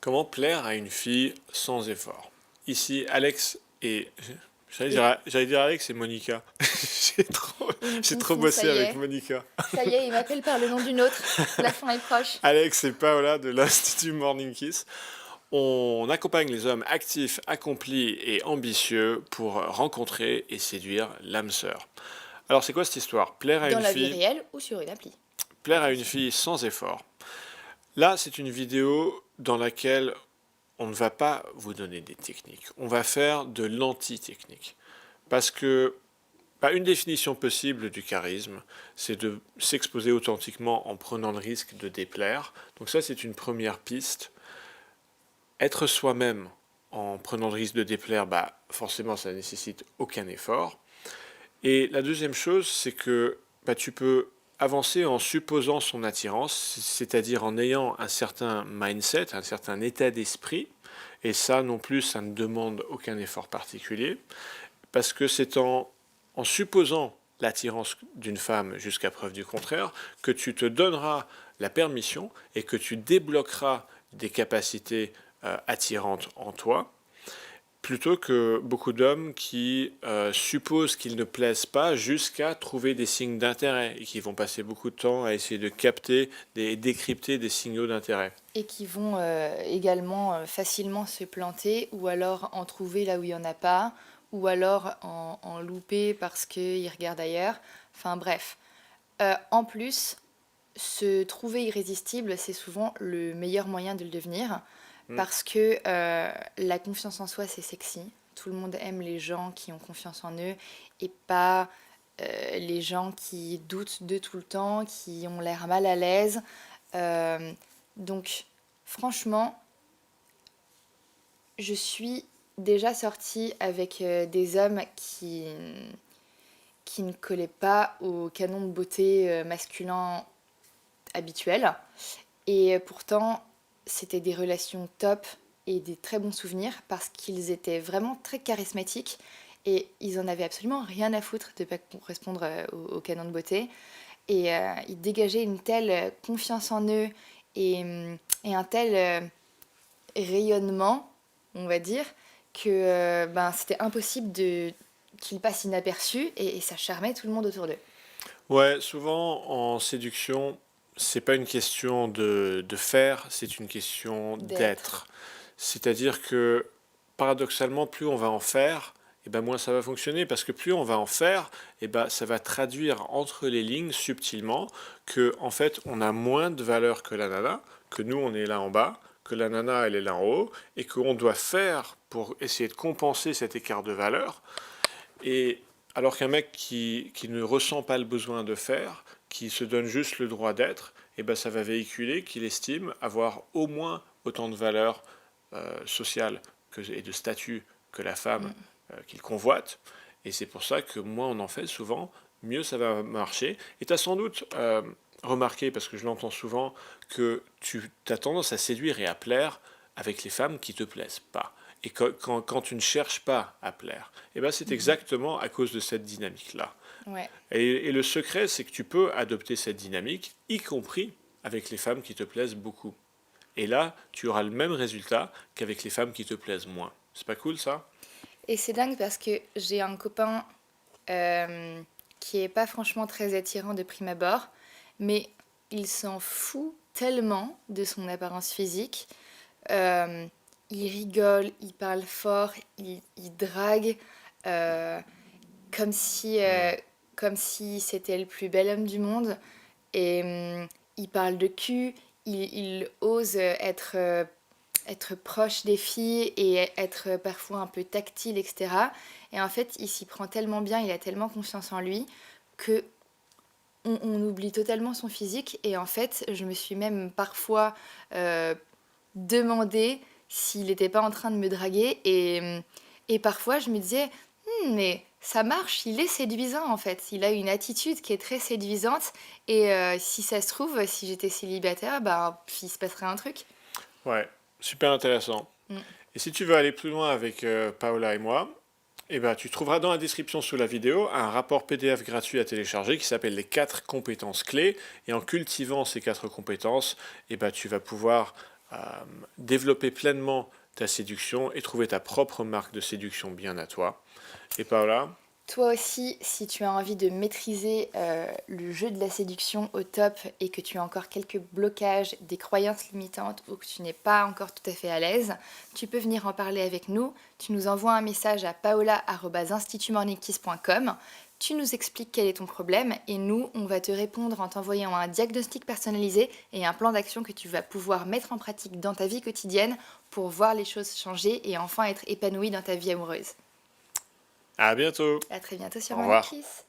Comment plaire à une fille sans effort? Ici, Alex et Et j'allais dire Alex et Monica. J'ai trop, il me j'ai trop confond, ça bossé y avec est. Monica. Ça y est, il m'appelle par le nom d'une autre. La fin est proche. Alex et Paola de l'Institut Morning Kiss. On accompagne les hommes actifs, accomplis et ambitieux pour rencontrer et séduire l'âme sœur. Alors, c'est quoi cette histoire? Dans la vie réelle ou sur une appli. Plaire à une Attention. fille sans effort. Là, c'est une vidéo dans laquelle on ne va pas vous donner des techniques. On va faire de l'anti-technique. Parce que une définition possible du charisme, c'est de s'exposer authentiquement en prenant le risque de déplaire. Donc ça, c'est une première piste. Être soi-même en prenant le risque de déplaire, forcément, ça ne nécessite aucun effort. Et la deuxième chose, c'est que tu peux avancer en supposant son attirance, c'est-à-dire en ayant un certain mindset, un certain état d'esprit. Et ça non plus, ça ne demande aucun effort particulier, parce que c'est en supposant l'attirance d'une femme jusqu'à preuve du contraire que tu te donneras la permission et que tu débloqueras des capacités attirantes en toi, plutôt que beaucoup d'hommes qui supposent qu'ils ne plaisent pas jusqu'à trouver des signes d'intérêt et qui vont passer beaucoup de temps à essayer de capter et décrypter des signaux d'intérêt. Et qui vont également facilement se planter ou alors en trouver là où il n'y en a pas ou alors en louper parce qu'ils regardent ailleurs. Enfin bref. En plus, se trouver irrésistible, c'est souvent le meilleur moyen de le devenir parce que la confiance en soi, c'est sexy. Tout le monde aime les gens qui ont confiance en eux et pas les gens qui doutent de tout le temps, qui ont l'air mal à l'aise. Euh, donc, franchement, je suis déjà sortie avec des hommes qui ne collaient pas au canon de beauté masculin habituel. Et pourtant, c'était des relations top et des très bons souvenirs parce qu'ils étaient vraiment très charismatiques et ils en avaient absolument rien à foutre de ne pas correspondre au canon de beauté. Et ils dégageaient une telle confiance en eux et un tel rayonnement, on va dire, que c'était impossible qu'ils passent inaperçus et ça charmait tout le monde autour d'eux. Ouais, souvent en séduction, c'est pas une question de faire, c'est une question D'être. d'être. C'est-à-dire que paradoxalement, plus on va en faire, et moins ça va fonctionner parce que plus on va en faire, ça va traduire entre les lignes subtilement que en fait on a moins de valeur que la nana, que nous on est là en bas, que la nana elle est là en haut, et qu'on doit faire pour essayer de compenser cet écart de valeur. Et alors qu'un mec qui ne ressent pas le besoin de faire, qui se donne juste le droit d'être, ça va véhiculer qu'il estime avoir au moins autant de valeur sociale et de statut que la femme Mm. qu'il convoite. Et c'est pour ça que moins on en fait souvent, mieux ça va marcher. Et tu as sans doute remarqué, parce que je l'entends souvent, que tu as tendance à séduire et à plaire avec les femmes qui te plaisent pas. Et quand tu ne cherches pas à plaire, c'est Mhm. exactement à cause de cette dynamique-là. Ouais. Et le secret, c'est que tu peux adopter cette dynamique, y compris avec les femmes qui te plaisent beaucoup. Et là, tu auras le même résultat qu'avec les femmes qui te plaisent moins. C'est pas cool ça? Et c'est dingue parce que j'ai un copain euh, qui est pas franchement très attirant de prime abord, mais il s'en fout tellement de son apparence physique. Euh, il rigole, il parle fort, il drague euh, comme si, Hmm. euh, comme si c'était le plus bel homme du monde. Et il parle de cul, il ose être proche des filles et être parfois un peu tactile, etc. Et en fait, il s'y prend tellement bien, il a tellement confiance en lui que on oublie totalement son physique. Et en fait, je me suis même parfois euh, demandé s'il n'était pas en train de me draguer. Et parfois, je me disais, mais ça marche, il est séduisant en fait. Il a une attitude qui est très séduisante. Et si ça se trouve, si j'étais célibataire, il se passerait un truc. Ouais, super intéressant. Mm. Et si tu veux aller plus loin avec Paola et moi, tu trouveras dans la description sous la vidéo un rapport PDF gratuit à télécharger qui s'appelle les 4 compétences clés. Et en cultivant ces 4 compétences, tu vas pouvoir développer pleinement ta séduction et trouver ta propre marque de séduction bien à toi. Et Paola, Toi aussi, si tu as envie de maîtriser le jeu de la séduction au top et que tu as encore quelques blocages, des croyances limitantes ou que tu n'es pas encore tout à fait à l'aise, tu peux venir en parler avec nous. Tu nous envoies un message à paola@institutmorningkiss.com. Tu nous expliques quel est ton problème et nous, on va te répondre en t'envoyant un diagnostic personnalisé et un plan d'action que tu vas pouvoir mettre en pratique dans ta vie quotidienne pour voir les choses changer et enfin être épanoui dans ta vie amoureuse. à bientôt. À très bientôt sur Au Morning revoir. Kiss.